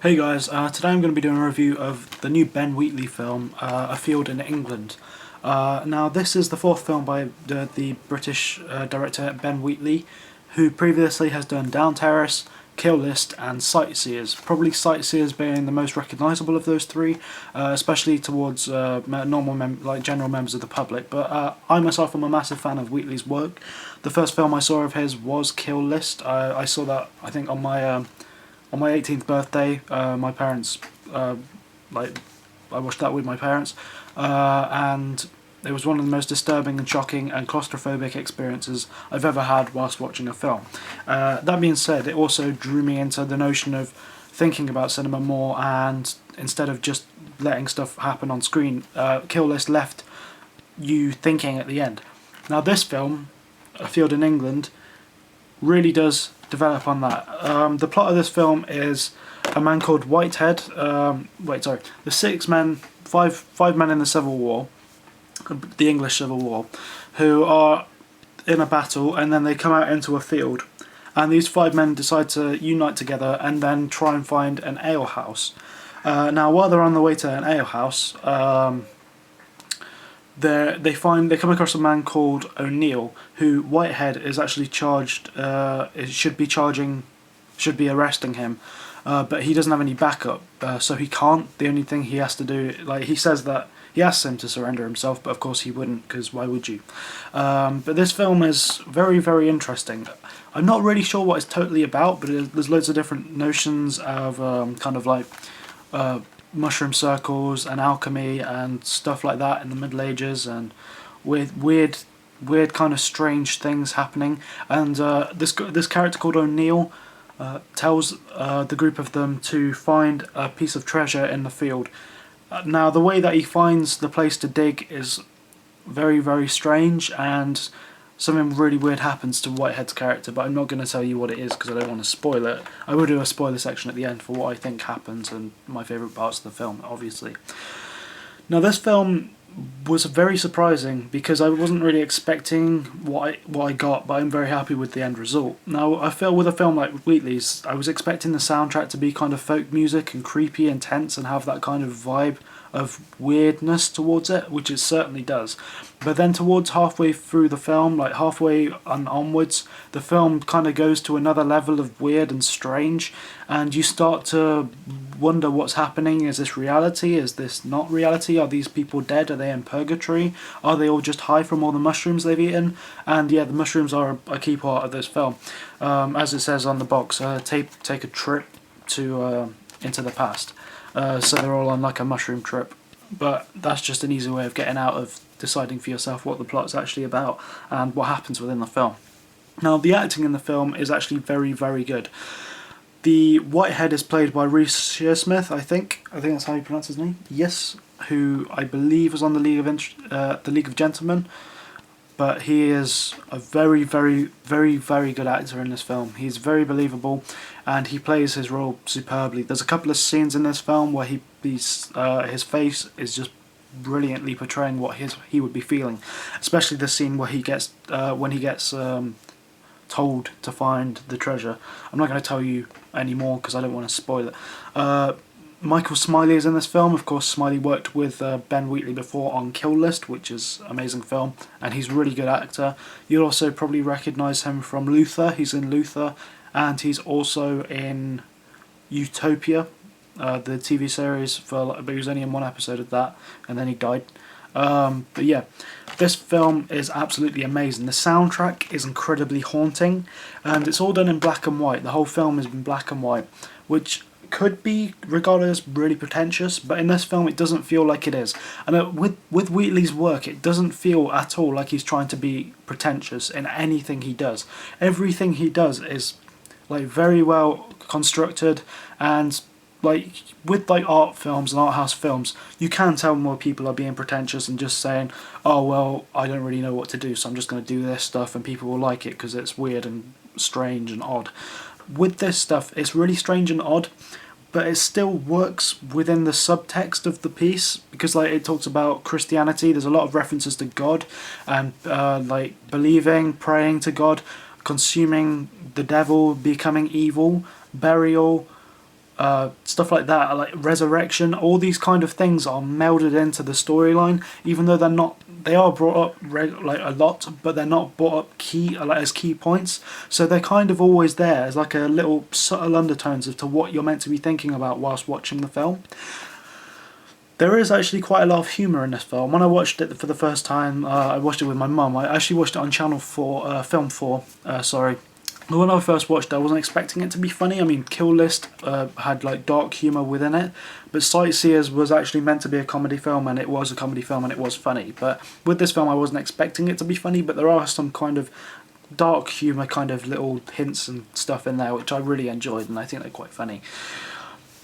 Hey guys, today I'm going to be doing a review of the new Ben Wheatley film, A Field in England. Now this is the fourth film by the British director Ben Wheatley, who previously has done Down Terrace, Kill List and Sightseers, probably Sightseers being the most recognisable of those three, especially towards general members of the public, but I myself am a massive fan of Wheatley's work. The first film I saw of his was Kill List. I saw that, I think, on my 18th birthday. My parents, like, I watched that with my parents, and it was one of the most disturbing and shocking and claustrophobic experiences I've ever had whilst watching a film. That being said, it also drew me into the notion of thinking about cinema more, and instead of just letting stuff happen on screen, Kill List left you thinking at the end. Now this film, A Field in England, really does develop on that. The plot of this film is a man called Whitehead. Five men in the Civil War, the English Civil War, who are in a battle, and then they come out into a field, and these five men decide to unite together and then try and find an alehouse. Now, while they're on the way to an alehouse, they come across a man called O'Neill, who Whitehead is actually charged. Should be arresting him, but he doesn't have any backup, so he can't. The only thing he has to do, he says that he asks him to surrender himself, but of course he wouldn't, because why would you? But this film is very, very interesting. I'm not really sure what it's totally about, but there's loads of different notions of mushroom circles and alchemy and stuff like that in the Middle Ages, and with weird kind of strange things happening. And this character called O'Neill tells the group of them to find a piece of treasure in the field. Now the way that he finds the place to dig is very, very strange, and something really weird happens to Whitehead's character, but I'm not going to tell you what it is because I don't want to spoil it. I will do a spoiler section at the end for what I think happens and my favourite parts of the film, obviously. Now this film was very surprising because I wasn't really expecting what I got, but I'm very happy with the end result. Now I feel with a film like Wheatley's, I was expecting the soundtrack to be kind of folk music and creepy and tense and have that kind of vibe of weirdness towards it, which it certainly does. But then towards halfway through the film, like halfway and onwards, the film kind of goes to another level of weird and strange, and you start to wonder what's happening. Is this reality? Is this not reality? Are these people dead? Are they in purgatory? Are they all just high from all the mushrooms they've eaten? And yeah, the mushrooms are a key part of this film. As it says on the box, take a trip to into the past. So they're all on like a mushroom trip, but that's just an easy way of getting out of deciding for yourself what the plot's actually about and what happens within the film. Now the acting in the film is actually very, very good. The Whitehead is played by Reece Shearsmith, I think that's how you pronounce his name. Yes, who I believe was on the League of Gentlemen. But he is a very, very, very, very good actor in this film. He's very believable, and he plays his role superbly. There's a couple of scenes in this film where his face is just brilliantly portraying what he would be feeling, especially the scene where he gets told to find the treasure. I'm not going to tell you any more because I don't want to spoil it. Michael Smiley is in this film. Of course, Smiley worked with Ben Wheatley before on Kill List, which is an amazing film, and he's a really good actor. You'll also probably recognise him from Luther. He's in Luther, and he's also in Utopia, the TV series, but he was only in one episode of that, and then he died. But yeah, this film is absolutely amazing. The soundtrack is incredibly haunting, and it's all done in black and white. The whole film is in black and white, which could be regarded as really pretentious, but in this film it doesn't feel like it is. And with Wheatley's work, it doesn't feel at all like he's trying to be pretentious in anything he does. Everything he does is like very well constructed, and like with like art films and art house films, you can tell more people are being pretentious and just saying, oh well, I don't really know what to do, so I'm just going to do this stuff and people will like it because it's weird and strange and odd. With this stuff, it's really strange and odd, but it still works within the subtext of the piece, because like it talks about Christianity. There's a lot of references to God and like believing, praying to God, consuming the devil, becoming evil, burial, stuff like that, like resurrection. All these kind of things are melded into the storyline, even though they're not. They are brought up like a lot, but they're not brought up as key points. So they're kind of always there as like a little subtle undertones as to what you're meant to be thinking about whilst watching the film. There is actually quite a lot of humour in this film. When I watched it for the first time, I watched it with my mum. I actually watched it on Channel 4, Film 4, sorry. When I first watched it, I wasn't expecting it to be funny. I mean, Kill List had like dark humour within it, but Sightseers was actually meant to be a comedy film, and it was a comedy film, and it was funny. But with this film, I wasn't expecting it to be funny, but there are some kind of dark humour, kind of little hints and stuff in there, which I really enjoyed, and I think they're quite funny.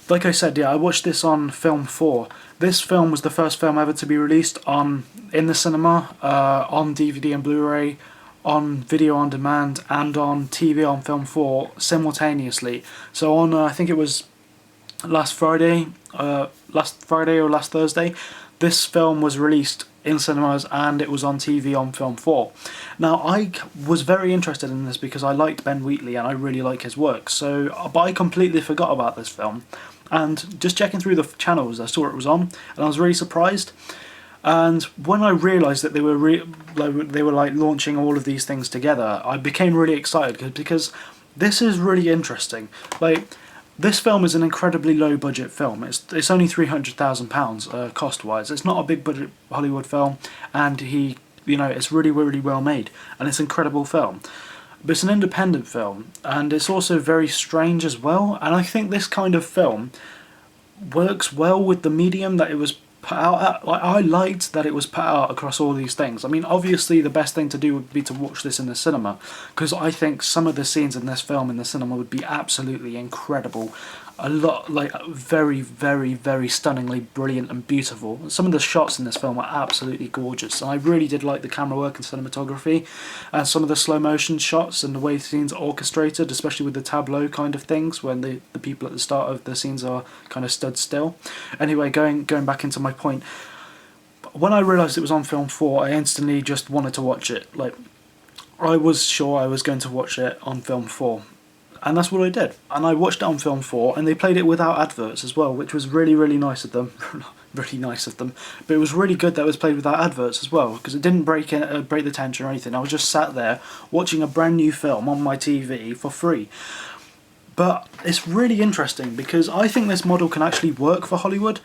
Like I said, yeah, I watched this on Film 4. This film was the first film ever to be released in the cinema, on DVD and Blu-ray, on video on demand, and on TV on Film 4 simultaneously. So on, I think it was last Friday or last Thursday, this film was released in cinemas and it was on TV on Film 4. Now, I was very interested in this because I liked Ben Wheatley and I really like his work. But I completely forgot about this film. And just checking through the channels, I saw it was on, and I was really surprised. And when I realised that they were like launching all of these things together, I became really excited because this is really interesting. Like, this film is an incredibly low budget film. It's only £300,000 cost wise. It's not a big budget Hollywood film, and it's really really well made, and it's an incredible film. But it's an independent film, and it's also very strange as well. And I think this kind of film works well with the medium that it was put out at. Like, I liked that it was put out across all these things. I mean, obviously the best thing to do would be to watch this in the cinema, because I think some of the scenes in this film in the cinema would be absolutely incredible. A lot, like, very, very, very stunningly brilliant and beautiful. Some of the shots in this film are absolutely gorgeous, and I really did like the camera work and cinematography, and some of the slow motion shots and the way scenes are orchestrated, especially with the tableau kind of things when the people at the start of the scenes are kind of stood still. Anyway, going back into my point, when I realised it was on Film 4, I instantly just wanted to watch it. Like, I was sure I was going to watch it on Film 4. And that's what I did. And I watched it on Film 4, and they played it without adverts as well, which was really, really nice of them. Really nice of them. But it was really good that it was played without adverts as well, because it didn't break the tension or anything. I was just sat there watching a brand new film on my TV for free. But it's really interesting, because I think this model can actually work for Hollywood,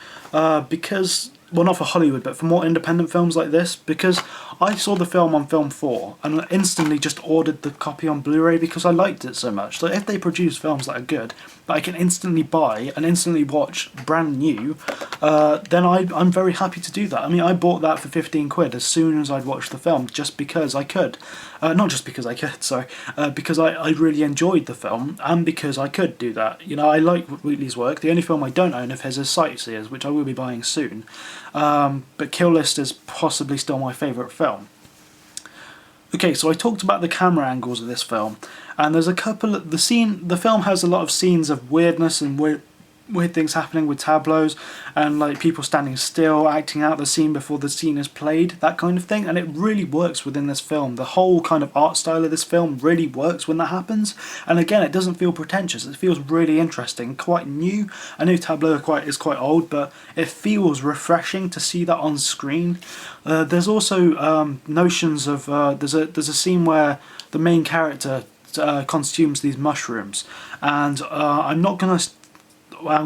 because... Well, not for Hollywood, but for more independent films like this, because I saw the film on Film 4 and instantly just ordered the copy on Blu-ray because I liked it so much. So if they produce films that are good, that I can instantly buy and instantly watch brand new, then I'm very happy to do that. I mean, I bought that for 15 quid as soon as I'd watched the film, just because I could. Not just because I could, sorry, because I really enjoyed the film, and because I could do that. You know, I like Wheatley's work. The only film I don't own of his is Sightseers, which I will be buying soon. But Kill List is possibly still my favourite film. Okay, so I talked about the camera angles of this film, and there's a couple of... The film has a lot of scenes of weirdness and weird things happening with tableaus, and like people standing still, acting out the scene before the scene is played, that kind of thing, and it really works within this film. The whole kind of art style of this film really works when that happens, and again, it doesn't feel pretentious. It feels really interesting, quite new. I know tableau is quite old, but it feels refreshing to see that on screen. There's also notions of there's a scene where the main character consumes these mushrooms, and I'm going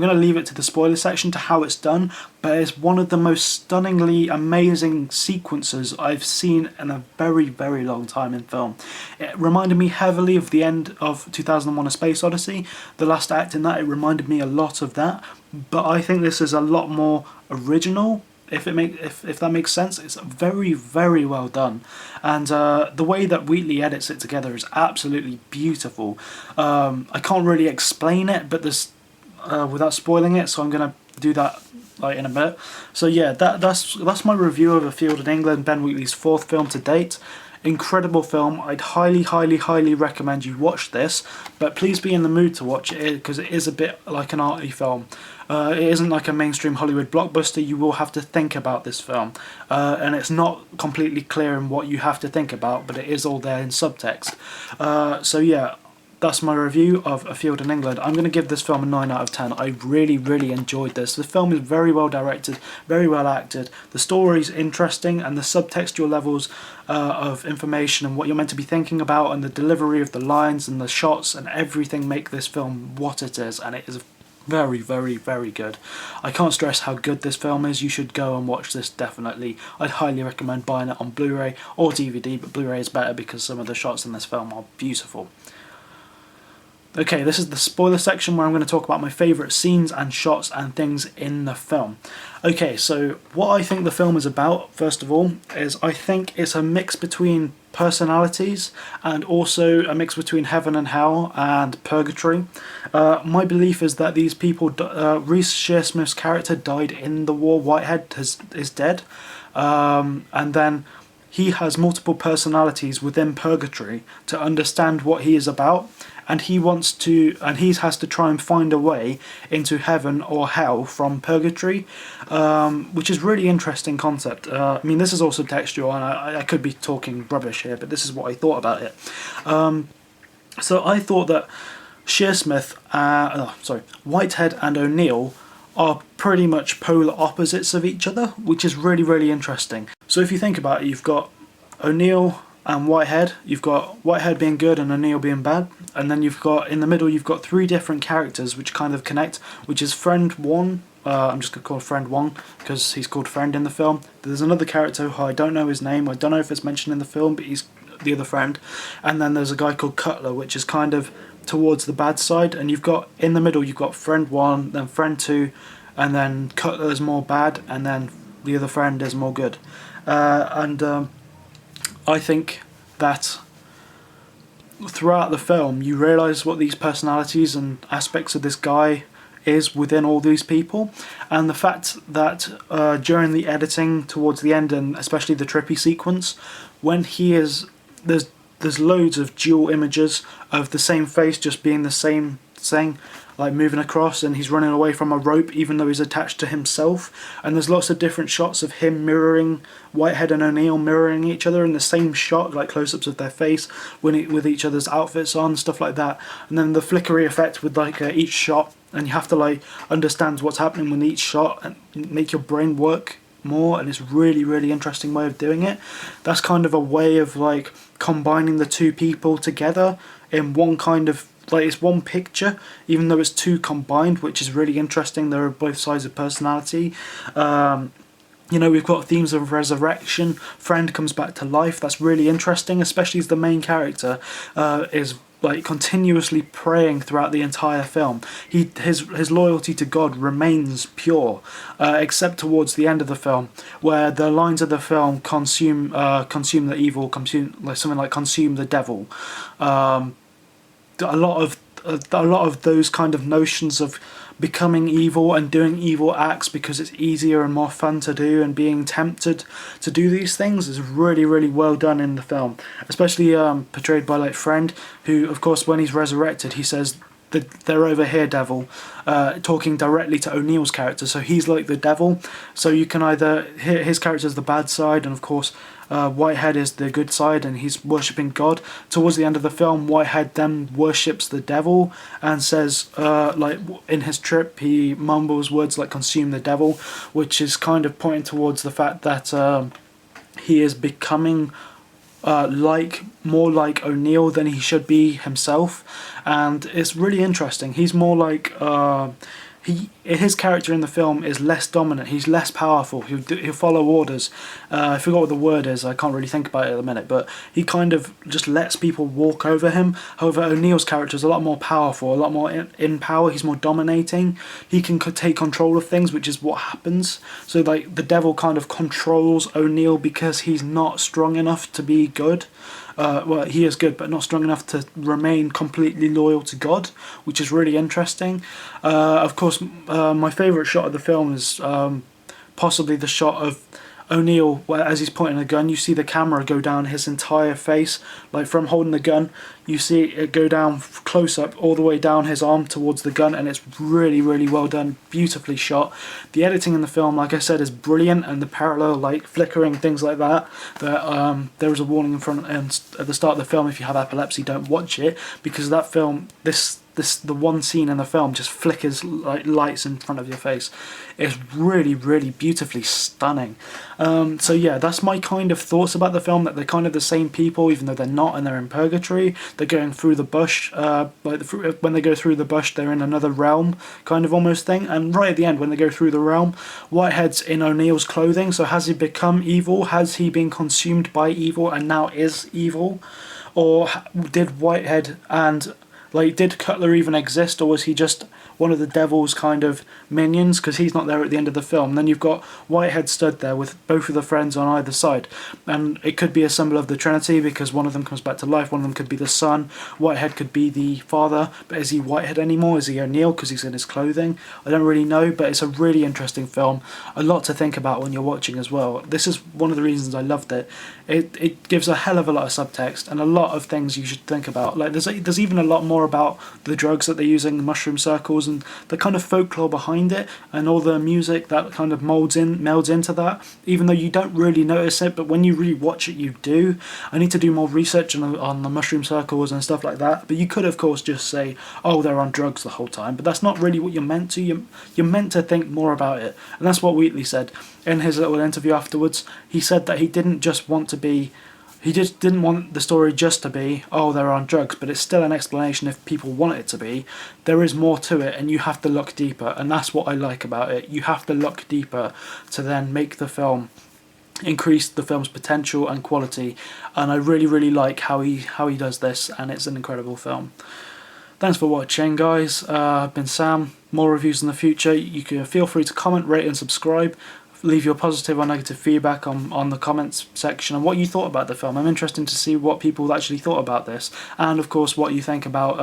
to leave it to the spoiler section to how it's done, but it's one of the most stunningly amazing sequences I've seen in a very, very long time in film. It reminded me heavily of the end of 2001: A Space Odyssey. The last act in that, it reminded me a lot of that, but I think this is a lot more original. If that makes sense. It's very, very well done, and the way that Wheatley edits it together is absolutely beautiful. I can't really explain it, but there's without spoiling it, so I'm gonna do that like in a bit. So yeah, that's my review of A Field in England, Ben Wheatley's 4th film to date. Incredible film. I'd highly, highly, highly recommend you watch this, but please be in the mood to watch it, because it is a bit like an arty film. It isn't like a mainstream Hollywood blockbuster. You will have to think about this film, and it's not completely clear in what you have to think about, but it is all there in subtext. So yeah, that's my review of A Field in England. I'm going to give this film a 9 out of 10. I really, really enjoyed this. The film is very well directed, very well acted. The story's interesting, and the subtextual levels of information and what you're meant to be thinking about, and the delivery of the lines and the shots and everything make this film what it is, and it is very, very, very good. I can't stress how good this film is. You should go and watch this, definitely. I'd highly recommend buying it on Blu-ray or DVD, but Blu-ray is better because some of the shots in this film are beautiful. Okay, this is the spoiler section where I'm going to talk about my favourite scenes and shots and things in the film. Okay, so what I think the film is about, first of all, is I think it's a mix between personalities and also a mix between heaven and hell and purgatory. My belief is that these people, Reece Shearsmith's character died in the war. Whitehead is dead, and then he has multiple personalities within purgatory to understand what he is about, and he has to try and find a way into heaven or hell from purgatory, which is really interesting concept. I mean, this is also textual, and I could be talking rubbish here, but this is what I thought about it. So I thought that Whitehead and O'Neill are pretty much polar opposites of each other, which is really, really interesting. So if you think about it, you've got O'Neill and Whitehead. You've got Whitehead being good and O'Neill being bad, and then you've got in the middle you've got three different characters which kind of connect, which is Friend One. I'm just going to call Friend One because he's called Friend in the film. There's another character who I don't know his name. I don't know if it's mentioned in the film, but he's the other friend. And then there's a guy called Cutler, which is kind of towards the bad side. And you've got in the middle you've got Friend One, then Friend Two, and then Cutler is more bad, and then the other friend is more good. I think that throughout the film you realise what these personalities and aspects of this guy is within all these people, and the fact that during the editing towards the end, and especially the trippy sequence, when there's loads of dual images of the same face just being the same thing, like moving across, and he's running away from a rope even though he's attached to himself, and there's lots of different shots of him mirroring Whitehead and O'Neill mirroring each other in the same shot, like close-ups of their face with each other's outfits on, stuff like that, and then the flickery effect with like each shot, and you have to like understand what's happening with each shot and make your brain work more, and it's really, really interesting way of doing it. That's kind of a way of like combining the two people together in one kind of, like, it's one picture even though it's two combined, which is really interesting. There are both sides of personality. We've got themes of resurrection. Friend comes back to life. That's really interesting, especially as the main character is like continuously praying throughout the entire film. His loyalty to God remains pure, except towards the end of the film, where the lines of the film consume the evil, consume the devil. A lot of those kind of notions of becoming evil and doing evil acts because it's easier and more fun to do, and being tempted to do these things is really, really well done in the film, especially portrayed by like Friend, who of course when he's resurrected he says that they're over here, devil, talking directly to O'Neill's character, so he's like the devil. So you can either hear his character's the bad side, and of course Whitehead is the good side and he's worshipping God. Towards the end of the film, Whitehead then worships the devil and says, like in his trip, he mumbles words like consume the devil, which is kind of pointing towards the fact that he is becoming more like O'Neill than he should be himself, and it's really interesting. He's more like his character in the film is less dominant. He's less powerful. He'll follow orders. I forgot what the word is. I can't really think about it at the minute. But he kind of just lets people walk over him. However, O'Neill's character is a lot more powerful, a lot more in power. He's more dominating. He can take control of things, which is what happens. So like the devil kind of controls O'Neill because he's not strong enough to be good. Well, he is good, but not strong enough to remain completely loyal to God, which is really interesting. Of course, my favourite shot of the film is possibly the shot of O'Neill, where as he's pointing a gun, you see the camera go down his entire face, like from holding the gun, you see it go down close up all the way down his arm towards the gun, and it's really, really well done, beautifully shot. The editing in the film, like I said, is brilliant, and the parallel like flickering, things like that. There was a warning in front at the start of the film: if you have epilepsy, don't watch it, because that film, the one scene in the film just flickers like lights in front of your face. It's really, really beautifully stunning. So yeah, that's my kind of thoughts about the film, that they're kind of the same people, even though they're not, and they're in purgatory. They're going through the bush, when they go through the bush, they're in another realm, kind of almost thing. And right at the end, when they go through the realm, Whitehead's in O'Neill's clothing, so has he become evil? Has he been consumed by evil and now is evil? Or did Whitehead and did Cutler even exist, or was he just one of the devil's kind of minions? Because he's not there at the end of the film. And then you've got Whitehead stood there with both of the friends on either side, and it could be a symbol of the Trinity, because one of them comes back to life, one of them could be the son, Whitehead could be the father, but is he Whitehead anymore? Is he O'Neill because he's in his clothing? I don't really know, but it's a really interesting film, a lot to think about when you're watching as well. This is one of the reasons I loved it. It gives a hell of a lot of subtext and a lot of things you should think about. Like there's even a lot more about the drugs that they're using, the mushroom circles, and the kind of folklore behind it, and all the music that kind of melds into that, even though you don't really notice it, but when you really watch it, you do. I need to do more research on the mushroom circles and stuff like that, but you could of course just say, oh, they're on drugs the whole time, but that's not really what you're meant to. You're meant to think more about it, and that's what Wheatley said in his little interview afterwards. He said that he didn't want the story just to be, oh, they're on drugs, but it's still an explanation if people want it to be. There is more to it, and you have to look deeper, and that's what I like about it. You have to look deeper to then make the film, increase the film's potential and quality, and I really, really like how he does this, and it's an incredible film. Thanks for watching, guys. I've been Sam. More reviews in the future. You can feel free to comment, rate and subscribe. Leave your positive or negative feedback on the comments section and what you thought about the film. I'm interested to see what people actually thought about this, and of course what you think about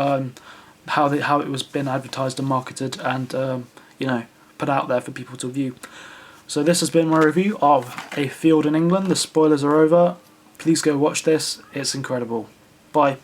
how it was been advertised and marketed and put out there for people to view. So this has been my review of A Field in England. The spoilers are over. Please go watch this. It's incredible. Bye.